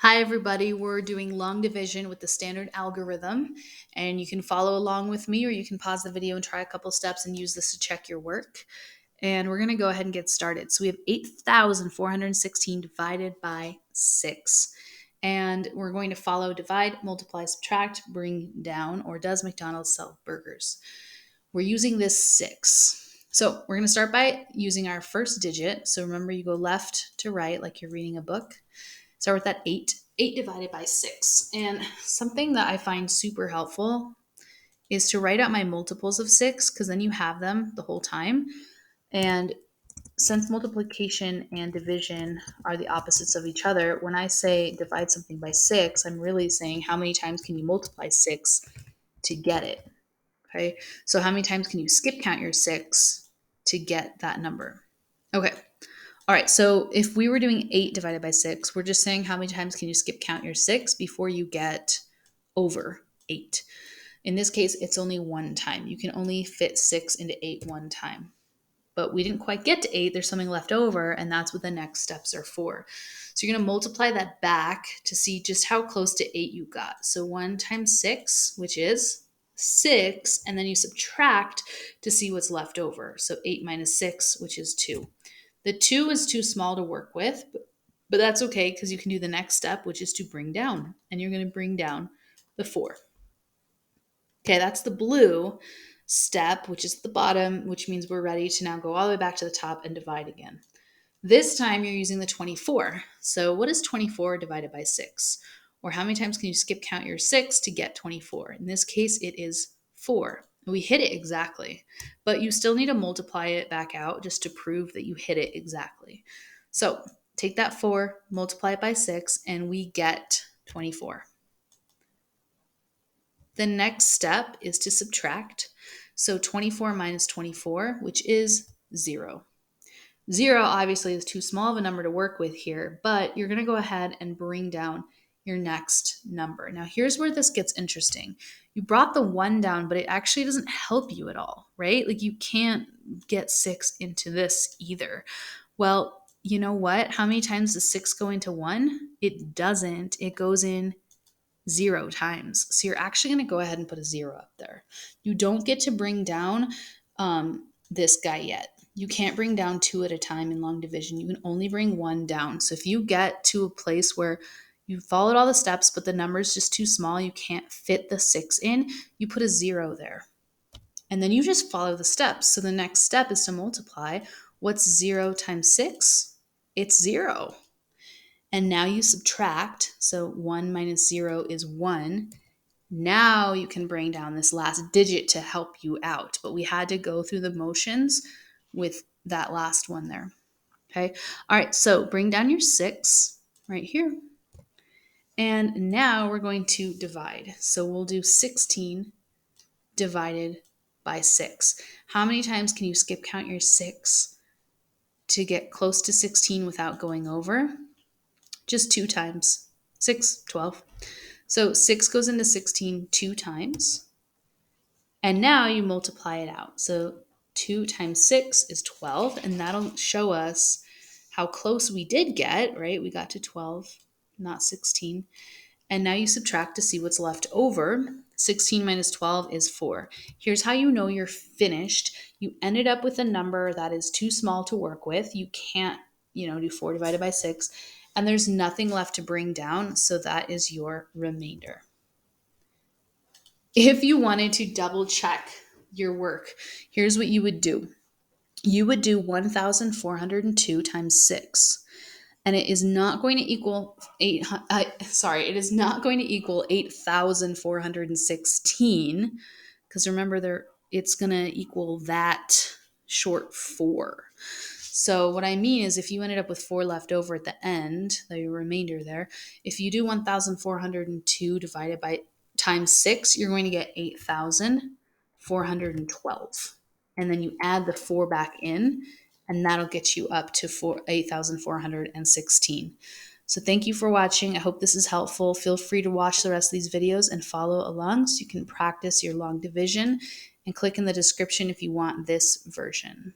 Hi everybody, we're doing long division with the standard algorithm, and you can follow along with me or you can pause the video and try a couple steps and use this to check your work. And we're going to go ahead and get started. So we have 8,416 divided by 6. And we're going to follow divide, multiply, subtract, bring down, or does McDonald's sell burgers? We're using this 6. So we're going to start by using our first digit. So remember, you go left to right like you're reading a book. Start with that 8. 8 divided by 6. And something that I find super helpful is to write out my multiples of 6 because then you have them the whole time. And since multiplication and division are the opposites of each other, when I say divide something by 6, I'm really saying how many times can you multiply 6 to get it? Okay, so how many times can you skip count your 6 to get that number? Okay. All right, so if we were doing 8 divided by 6, we're just saying how many times can you skip count your 6 before you get over 8. In this case, it's only one time. You can only fit 6 into 8 one time. But we didn't quite get to 8. There's something left over, and that's what the next steps are for. So you're going to multiply that back to see just how close to 8 you got. So 1 times 6, which is 6, and then you subtract to see what's left over. So 8 minus 6, which is 2. The 2 is too small to work with, but that's okay because you can do the next step, which is to bring down. And you're going to bring down the 4. Okay, that's the blue step, which is at the bottom, which means we're ready to now go all the way back to the top and divide again. This time you're using the 24. So what is 24 divided by 6? Or how many times can you skip count your 6 to get 24? In this case, it is 4. We hit it exactly, but you still need to multiply it back out just to prove that you hit it exactly. So take that 4, multiply it by 6, and we get 24. The next step is to subtract. So 24 minus 24, which is 0. 0 obviously is too small of a number to work with here, but you're going to go ahead and bring down your next number. Now, here's where this gets interesting. You brought the 1 down, but it actually doesn't help you at all, right? Like you can't get 6 into this either. Well, you know what? How many times does 6 go into 1? It doesn't. It goes in 0 times. So you're actually going to go ahead and put a 0 up there. You don't get to bring down this guy yet. You can't bring down 2 at a time in long division. You can only bring 1 down. So if you get to a place where you followed all the steps, but the number is just too small, you can't fit the 6 in, you put a 0 there. And then you just follow the steps. So the next step is to multiply. What's 0 times 6? It's 0. And now you subtract. So 1 minus 0 is 1. Now you can bring down this last digit to help you out. But we had to go through the motions with that last one there. Okay. All right. So bring down your 6 right here. And now we're going to divide. So we'll do 16 divided by 6. How many times can you skip count your 6 to get close to 16 without going over? Just 2 times. 6, 12. So 6 goes into 16 2 times. And now you multiply it out. So 2 times 6 is 12, and that'll show us how close we did get, right? We got to 12, not 16. And now you subtract to see what's left over. 16 minus 12 is 4. Here's how you know you're finished. You ended up with a number that is too small to work with. You can't, do 4 divided by 6. And there's nothing left to bring down, so that is your remainder. If you wanted to double check your work, here's what you would do. You would do 1,402 times 6. And it is not going to equal it is not going to equal 8,416 because remember it's going to equal that short 4. So what I mean is if you ended up with 4 left over at the end, the remainder there, if you do 1,402 divided by times 6, you're going to get 8,412. And then you add the 4 back in, and that'll get you up to 8,416. So thank you for watching. I hope this is helpful. Feel free to watch the rest of these videos and follow along so you can practice your long division, and click in the description if you want this version.